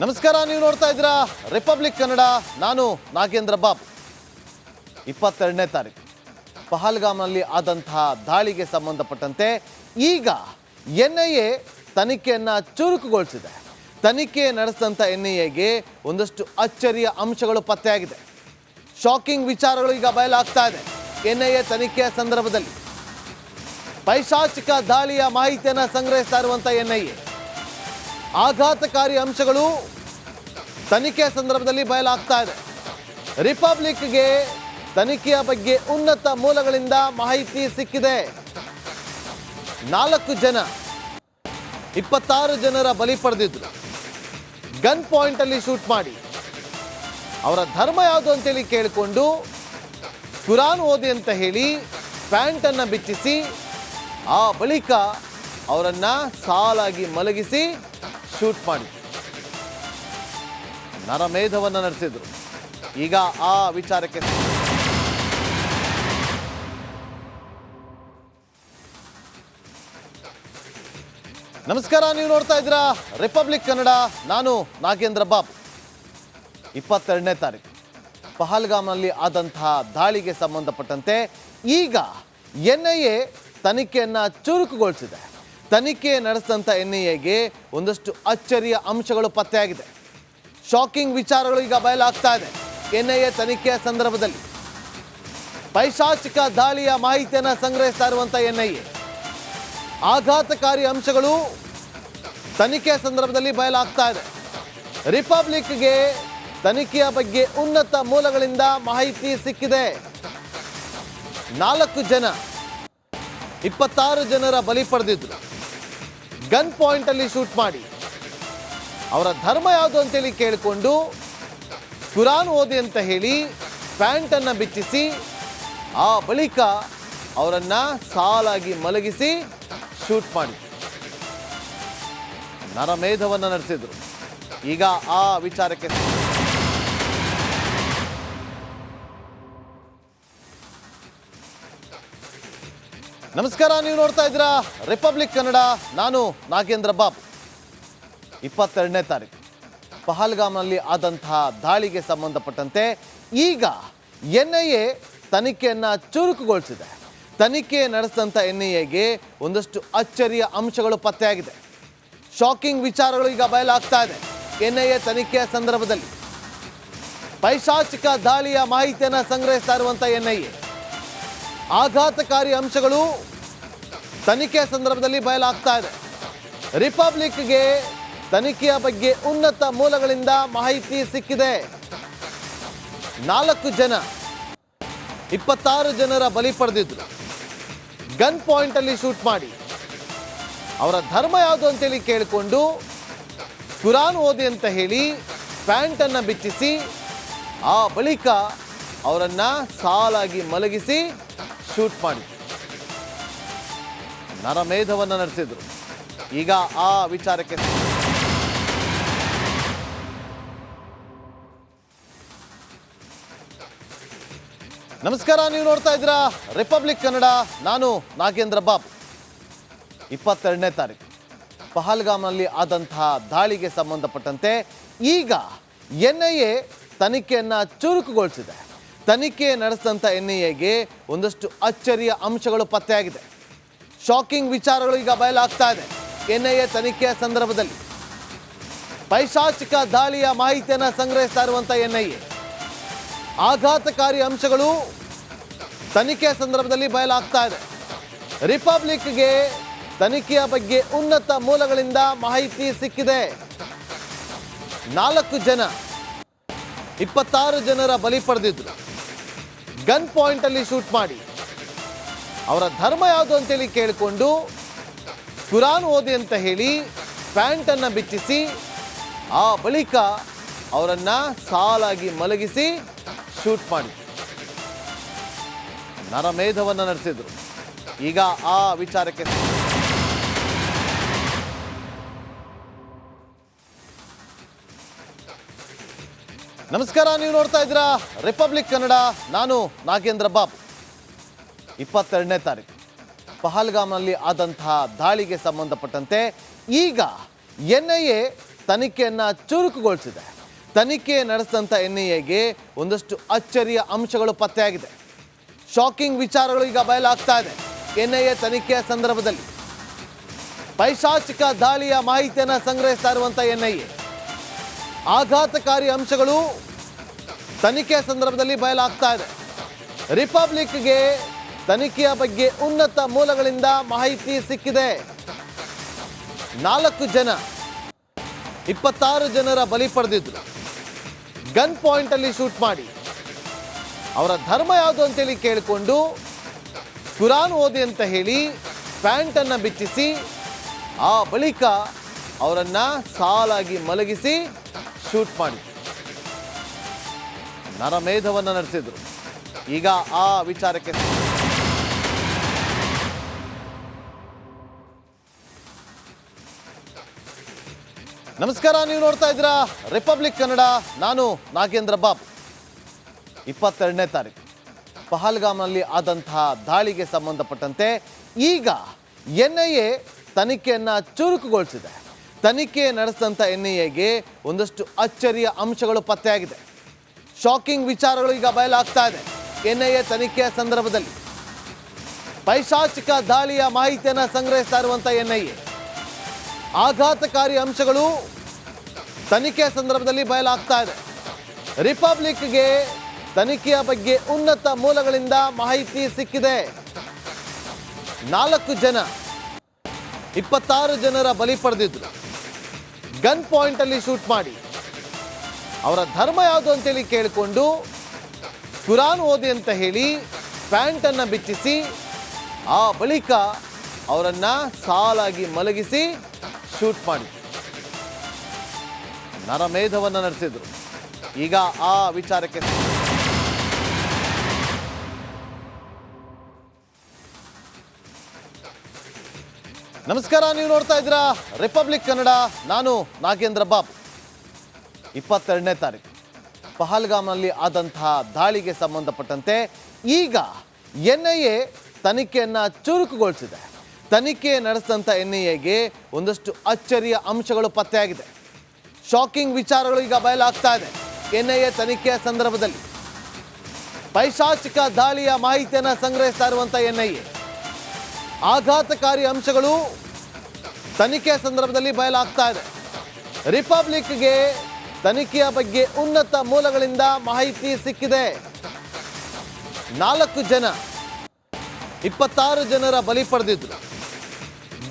ನಮಸ್ಕಾರ, ನೀವು ನೋಡ್ತಾ ಇದ್ದೀರಾ ರಿಪಬ್ಲಿಕ್ ಕನ್ನಡ. ನಾನು ನಾಗೇಂದ್ರ ಬಾಬು. 22ನೇ ತಾರೀಕು ಪಹಲ್ಗಾಮ್ನಲ್ಲಿ ಆದಂತಹ ದಾಳಿಗೆ ಸಂಬಂಧಪಟ್ಟಂತೆ ಈಗ ಎನ್ಐಎ ತನಿಖೆಯನ್ನು ಚುರುಕುಗೊಳಿಸಿದೆ. ತನಿಖೆ ನಡೆಸಿದಂಥ ಎನ್ಐಎಗೆ ಒಂದಷ್ಟು ಅಚ್ಚರಿಯ ಅಂಶಗಳು ಪತ್ತೆಯಾಗಿದೆ. ಶಾಕಿಂಗ್ ವಿಚಾರಗಳು ಈಗ ಬಯಲಾಗ್ತಾ ಇದೆ. ಎನ್ಐಎ ತನಿಖೆಯ ಸಂದರ್ಭದಲ್ಲಿ ಪೈಶಾಚಿಕ ದಾಳಿಯ ಮಾಹಿತಿಯನ್ನು ಸಂಗ್ರಹಿಸ್ತಾ ಇರುವಂಥ ಎನ್ಐಎ ಆಘಾತಕಾರಿ ಅಂಶಗಳು ತನಿಖೆಯ ಸಂದರ್ಭದಲ್ಲಿ ಬಯಲಾಗ್ತಾ ಇದೆ. ರಿಪಬ್ಲಿಕ್ಗೆ ತನಿಖೆಯ ಬಗ್ಗೆ ಉನ್ನತ ಮೂಲಗಳಿಂದ ಮಾಹಿತಿ ಸಿಕ್ಕಿದೆ. 4 ಜನ 26 ಜನರ ಬಲಿ ಪಡೆದಿದ್ರು. ಗನ್ ಪಾಯಿಂಟ್ ಅಲ್ಲಿ ಶೂಟ್ ಮಾಡಿ ಅವರ ಧರ್ಮ ಯಾವುದು ಅಂತೇಳಿ ಕೇಳಿಕೊಂಡು ಕುರಾನ್ ಓದಿ ಅಂತ ಹೇಳಿ ಪ್ಯಾಂಟನ್ನು ಬಿಚ್ಚಿಸಿ ಆ ಬಳಿಕ ಅವರನ್ನ ಸಾಲಾಗಿ ಮಲಗಿಸಿ ಶೂಟ್ ಮಾಡಿ ನರಮೇಧವನ್ನು ನಡೆಸಿದ್ರು. ಈಗ ಆ ವಿಚಾರಕ್ಕೆ ನಮಸ್ಕಾರ, ನೀವು ನೋಡ್ತಾ ಇದ್ದೀರಾ ರಿಪಬ್ಲಿಕ್ ಕನ್ನಡ. ನಾನು ನಾಗೇಂದ್ರ ಬಾಬು. 22ನೇ ತಾರೀಕು ಪಹಲ್ಗಾಮ್ನಲ್ಲಿ ಆದಂತಹ ದಾಳಿಗೆ ಸಂಬಂಧಪಟ್ಟಂತೆ ಈಗ ಎನ್ಐಎ ತನಿಖೆಯನ್ನು ಚುರುಕುಗೊಳಿಸಿದೆ. ತನಿಖೆ ನಡೆಸಿದಂಥ ಎನ್ಐಎಗೆ ಒಂದಷ್ಟು ಅಚ್ಚರಿಯ ಅಂಶಗಳು ಪತ್ತೆಯಾಗಿದೆ. ಶಾಕಿಂಗ್ ವಿಚಾರಗಳು ಈಗ ಬಯಲಾಗ್ತಾ ಇದೆ. ಎನ್ಐಎ ತನಿಖೆಯ ಸಂದರ್ಭದಲ್ಲಿ ಪೈಶಾಚಿಕ ದಾಳಿಯ ಮಾಹಿತಿಯನ್ನು ಸಂಗ್ರಹಿಸ್ತಾ ಇರುವಂಥ ಎನ್ಐಎ ಆಘಾತಕಾರಿ ಅಂಶಗಳು ತನಿಖೆಯ ಸಂದರ್ಭದಲ್ಲಿ ಬಯಲಾಗ್ತಾ ಇದೆ. ರಿಪಬ್ಲಿಕ್ಗೆ ತನಿಖೆಯ ಬಗ್ಗೆ ಉನ್ನತ ಮೂಲಗಳಿಂದ ಮಾಹಿತಿ ಸಿಕ್ಕಿದೆ. 4 ಜನ 26 ಜನರ ಬಲಿ ಪಡೆದಿದ್ರು. ಗನ್ ಪಾಯಿಂಟ್ ಅಲ್ಲಿ ಶೂಟ್ ಮಾಡಿ ಅವರ ಧರ್ಮ ಯಾವುದು ಅಂತೇಳಿ ಕೇಳಿಕೊಂಡು ಕುರಾನ್ ಓದಿ ಅಂತ ಹೇಳಿ ಪ್ಯಾಂಟನ್ನು ಬಿಚ್ಚಿಸಿ ಆ ಬಳಿಕ ಅವರನ್ನ ಸಾಲಾಗಿ ಮಲಗಿಸಿ ಶೂಟ್ ಮಾಡಿ ನರಮೇಧವನ್ನು ನಡೆಸಿದ್ರು. ಈಗ ಆ ವಿಚಾರಕ್ಕೆ ನಮಸ್ಕಾರ, ನೀವು ನೋಡ್ತಾ ಇದ್ದೀರಾ ರಿಪಬ್ಲಿಕ್ ಕನ್ನಡ. ನಾನು ನಾಗೇಂದ್ರ ಬಾಬು. 22ನೇ ತಾರೀಕು ಪಹಲ್ಗಾಮ್ನಲ್ಲಿ ಆದಂತಹ ದಾಳಿಗೆ ಸಂಬಂಧಪಟ್ಟಂತೆ ಈಗ ಎನ್ಐಎ ತನಿಖೆಯನ್ನು ಚುರುಕುಗೊಳಿಸಿದೆ. ತನಿಖೆ ನಡೆಸಿದಂಥ ಎನ್ಐಎಗೆ ಒಂದಷ್ಟು ಅಚ್ಚರಿಯ ಅಂಶಗಳು ಪತ್ತೆಯಾಗಿದೆ. ಶಾಕಿಂಗ್ ವಿಚಾರಗಳು ಈಗ ಬಯಲಾಗ್ತಾ ಇದೆ. ಎನ್ಐಎ ತನಿಖೆಯ ಸಂದರ್ಭದಲ್ಲಿ ಪೈಶಾಚಿಕ ದಾಳಿಯ ಮಾಹಿತಿಯನ್ನು ಸಂಗ್ರಹಿಸ್ತಾ ಇರುವಂಥ ಎನ್ಐಎ ಆಘಾತಕಾರಿ ಅಂಶಗಳು ತನಿಖೆಯ ಸಂದರ್ಭದಲ್ಲಿ ಬಯಲಾಗ್ತಾ ಇದೆ. ರಿಪಬ್ಲಿಕ್ಗೆ ತನಿಖೆಯ ಬಗ್ಗೆ ಉನ್ನತ ಮೂಲಗಳಿಂದ ಮಾಹಿತಿ ಸಿಕ್ಕಿದೆ. 4 ಜನ 26 ಜನರ ಬಲಿ ಪಡೆದಿದ್ರು. ಗನ್ ಪಾಯಿಂಟ್ ಅಲ್ಲಿ ಶೂಟ್ ಮಾಡಿ ಅವರ ಧರ್ಮ ಯಾವುದು ಅಂತೇಳಿ ಕೇಳಿಕೊಂಡು ಕುರಾನ್ ಓದಿ ಅಂತ ಹೇಳಿ ಪ್ಯಾಂಟನ್ನು ಬಿಚ್ಚಿಸಿ ಆ ಬಳಿಕ ಅವರನ್ನ ಸಾಲಾಗಿ ಮಲಗಿಸಿ ಶೂಟ್ ಮಾಡಿ ನರಮೇಧವನ್ನು ನಡೆಸಿದ್ರು. ಈಗ ಆ ವಿಚಾರಕ್ಕೆ ನಮಸ್ಕಾರ, ನೀವು ನೋಡ್ತಾ ಇದ್ದೀರಾ ರಿಪಬ್ಲಿಕ್ ಕನ್ನಡ. ನಾನು ನಾಗೇಂದ್ರ ಬಾಬು. 22ನೇ ತಾರೀಕು ಪಹಲ್ಗಾಮ್ನಲ್ಲಿ ಆದಂತಹ ದಾಳಿಗೆ ಸಂಬಂಧಪಟ್ಟಂತೆ ಈಗ ಎನ್ಐಎ ತನಿಖೆಯನ್ನು ಚುರುಕುಗೊಳಿಸಿದೆ. ತನಿಖೆ ನಡೆಸಿದಂಥ ಎನ್ಐಎಗೆ ಒಂದಷ್ಟು ಅಚ್ಚರಿಯ ಅಂಶಗಳು ಪತ್ತೆಯಾಗಿದೆ. ಶಾಕಿಂಗ್ ವಿಚಾರಗಳು ಈಗ ಬಯಲಾಗ್ತಾ ಇದೆ. ಎನ್ಐಎ ತನಿಖೆಯ ಸಂದರ್ಭದಲ್ಲಿ ಪೈಶಾಚಿಕ ದಾಳಿಯ ಮಾಹಿತಿಯನ್ನು ಸಂಗ್ರಹಿಸ್ತಾ ಇರುವಂಥ ಎನ್ಐಎ ಆಘಾತಕಾರಿ ಅಂಶಗಳು ತನಿಖೆಯ ಸಂದರ್ಭದಲ್ಲಿ ಬಯಲಾಗ್ತಾ ಇದೆ. ರಿಪಬ್ಲಿಕ್ಗೆ ತನಿಖೆಯ ಬಗ್ಗೆ ಉನ್ನತ ಮೂಲಗಳಿಂದ ಮಾಹಿತಿ ಸಿಕ್ಕಿದೆ. 4 ಜನ 26 ಜನರ ಬಲಿ ಪಡೆದಿದ್ರು. ಗನ್ ಪಾಯಿಂಟ್ ಅಲ್ಲಿ ಶೂಟ್ ಮಾಡಿ ಅವರ ಧರ್ಮ ಯಾವುದು ಅಂತೇಳಿ ಕೇಳಿಕೊಂಡು ಕುರಾನ್ ಓದಿ ಅಂತ ಹೇಳಿ ಪ್ಯಾಂಟನ್ನು ಬಿಚ್ಚಿಸಿ ಆ ಬಳಿಕ ಅವರನ್ನ ಸಾಲಾಗಿ ಮಲಗಿಸಿ ಶೂಟ್ ಮಾಡಿ ನರಮೇಧವನ್ನು ನಡೆಸಿದ್ರು. ಈಗ ಆ ವಿಚಾರಕ್ಕೆ ನಮಸ್ಕಾರ, ನೀವು ನೋಡ್ತಾ ಇದ್ದೀರಾ ರಿಪಬ್ಲಿಕ್ ಕನ್ನಡ. ನಾನು ನಾಗೇಂದ್ರ ಬಾಬು. 22ನೇ ತಾರೀಕು ಪಹಲ್ಗಾಮ್ನಲ್ಲಿ ಆದಂತಹ ದಾಳಿಗೆ ಸಂಬಂಧಪಟ್ಟಂತೆ ಈಗ ಎನ್ಐಎ ತನಿಖೆಯನ್ನು ಚುರುಕುಗೊಳಿಸಿದೆ. ತನಿಖೆ ನಡೆಸಿದಂಥ ಎನ್ಐಎಗೆ ಒಂದಷ್ಟು ಅಚ್ಚರಿಯ ಅಂಶಗಳು ಪತ್ತೆಯಾಗಿದೆ. ಶಾಕಿಂಗ್ ವಿಚಾರಗಳು ಈಗ ಬಯಲಾಗ್ತಾ ಇದೆ. ಎನ್ಐಎ ತನಿಖೆಯ ಸಂದರ್ಭದಲ್ಲಿ ಪೈಶಾಚಿಕ ದಾಳಿಯ ಮಾಹಿತಿಯನ್ನು ಸಂಗ್ರಹಿಸ್ತಾ ಇರುವಂಥ ಎನ್ಐಎ ಆಘಾತಕಾರಿ ಅಂಶಗಳು ತನಿಖೆಯ ಸಂದರ್ಭದಲ್ಲಿ ಬಯಲಾಗ್ತಾ ಇದೆ. ರಿಪಬ್ಲಿಕ್ಗೆ ತನಿಖೆಯ ಬಗ್ಗೆ ಉನ್ನತ ಮೂಲಗಳಿಂದ ಮಾಹಿತಿ ಸಿಕ್ಕಿದೆ. 4 ಜನ 26 ಜನರ ಬಲಿ ಪಡೆದಿದ್ರು. ಗನ್ ಪಾಯಿಂಟ್ ಅಲ್ಲಿ ಶೂಟ್ ಮಾಡಿ ಅವರ ಧರ್ಮ ಯಾವುದು ಅಂತೇಳಿ ಕೇಳಿಕೊಂಡು ಕುರಾನ್ ಓದಿ ಅಂತ ಹೇಳಿ ಪ್ಯಾಂಟನ್ನು ಬಿಚ್ಚಿಸಿ ಆ ಬಳಿಕ ಅವರನ್ನ ಸಾಲಾಗಿ ಮಲಗಿಸಿ ಶೂಟ್ ಮಾಡಿ ನರಮೇಧವನ್ನು ನಡೆಸಿದ್ರು. ಈಗ ಆ ವಿಚಾರಕ್ಕೆ ನಮಸ್ಕಾರ, ನೀವು ನೋಡ್ತಾ ಇದ್ದೀರಾ ರಿಪಬ್ಲಿಕ್ ಕನ್ನಡ. ನಾನು ನಾಗೇಂದ್ರ ಬಾಬು. 22ನೇ ತಾರೀಕು ಪಹಲ್ಗಾಮ್ನಲ್ಲಿ ಆದಂತಹ ದಾಳಿಗೆ ಸಂಬಂಧಪಟ್ಟಂತೆ ಈಗ ಎನ್ಐಎ ತನಿಖೆಯನ್ನು ಚುರುಕುಗೊಳಿಸಿದೆ. ತನಿಖೆ ನಡೆಸಿದಂಥ ಎನ್ಐಎಗೆ ಒಂದಷ್ಟು ಅಚ್ಚರಿಯ ಅಂಶಗಳು ಪತ್ತೆಯಾಗಿದೆ. ಶಾಕಿಂಗ್ ವಿಚಾರಗಳು ಈಗ ಬಯಲಾಗ್ತಾ ಇದೆ. ಎನ್ಐಎ ತನಿಖೆಯ ಸಂದರ್ಭದಲ್ಲಿ ಪೈಶಾಚಿಕ ದಾಳಿಯ ಮಾಹಿತಿಯನ್ನು ಸಂಗ್ರಹಿಸ್ತಾ ಇರುವಂಥ ಎನ್ಐಎ ಆಘಾತಕಾರಿ ಅಂಶಗಳು ತನಿಖೆಯ ಸಂದರ್ಭದಲ್ಲಿ ಬಯಲಾಗ್ತಾ ಇದೆ. ರಿಪಬ್ಲಿಕ್ಗೆ ತನಿಖೆಯ ಬಗ್ಗೆ ಉನ್ನತ ಮೂಲಗಳಿಂದ ಮಾಹಿತಿ ಸಿಕ್ಕಿದೆ. 4 ಜನ 26 ಜನರ ಬಲಿ ಪಡೆದಿದ್ರು. ಗನ್ ಪಾಯಿಂಟ್ ಅಲ್ಲಿ ಶೂಟ್ ಮಾಡಿ ಅವರ ಧರ್ಮ ಯಾವುದು ಅಂತೇಳಿ ಕೇಳಿಕೊಂಡು ಕುರಾನ್ ಓದಿ ಅಂತ ಹೇಳಿ ಪ್ಯಾಂಟನ್ನು ಬಿಚ್ಚಿಸಿ ಆ ಬಳಿಕ ಅವರನ್ನ ಸಾಲಾಗಿ ಮಲಗಿಸಿ ಶೂಟ್ ಮಾಡಿ ನರಮೇಧವನ್ನು ನಡೆಸಿದ್ರು. ಈಗ ಆ ವಿಚಾರಕ್ಕೆ ನಮಸ್ಕಾರ, ನೀವು ನೋಡ್ತಾ ಇದ್ದೀರಾ ರಿಪಬ್ಲಿಕ್ ಕನ್ನಡ. ನಾನು ನಾಗೇಂದ್ರ ಬಾಬು. 22ನೇ ತಾರೀಕು ಪಹಲ್ಗಾಮ್ನಲ್ಲಿ ಆದಂತಹ ದಾಳಿಗೆ ಸಂಬಂಧಪಟ್ಟಂತೆ ಈಗ ಎನ್ಐಎ ತನಿಖೆಯನ್ನು ಚುರುಕುಗೊಳಿಸಿದೆ. ತನಿಖೆ ನಡೆಸಿದಂಥ ಎನ್ಐಎಗೆ ಒಂದಷ್ಟು ಅಚ್ಚರಿಯ ಅಂಶಗಳು ಪತ್ತೆಯಾಗಿದೆ. ಶಾಕಿಂಗ್ ವಿಚಾರಗಳು ಈಗ ಬಯಲಾಗ್ತಾ ಇದೆ. ಎನ್ಐಎ ತನಿಖೆಯ ಸಂದರ್ಭದಲ್ಲಿ ಪೈಶಾಚಿಕ ದಾಳಿಯ ಮಾಹಿತಿಯನ್ನು ಸಂಗ್ರಹಿಸ್ತಾ ಇರುವಂಥ ಎನ್ಐಎ ಆಘಾತಕಾರಿ ಅಂಶಗಳು ತನಿಖೆಯ ಸಂದರ್ಭದಲ್ಲಿ ಬಯಲಾಗ್ತಾ ಇದೆ. ರಿಪಬ್ಲಿಕ್ಗೆ ತನಿಖೆಯ ಬಗ್ಗೆ ಉನ್ನತ ಮೂಲಗಳಿಂದ ಮಾಹಿತಿ ಸಿಕ್ಕಿದೆ. 4 ಜನ 26 ಜನರ ಬಲಿ ಪಡೆದಿದ್ರು.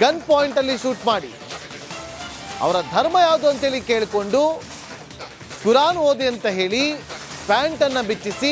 ಗನ್ ಪಾಯಿಂಟ್ ಅಲ್ಲಿ ಶೂಟ್ ಮಾಡಿ ಅವರ ಧರ್ಮ ಯಾವುದು ಅಂತೇಳಿ ಕೇಳಿಕೊಂಡು ಕುರಾನ್ ಓದಿ ಅಂತ ಹೇಳಿ ಪ್ಯಾಂಟನ್ನು ಬಿಚ್ಚಿಸಿ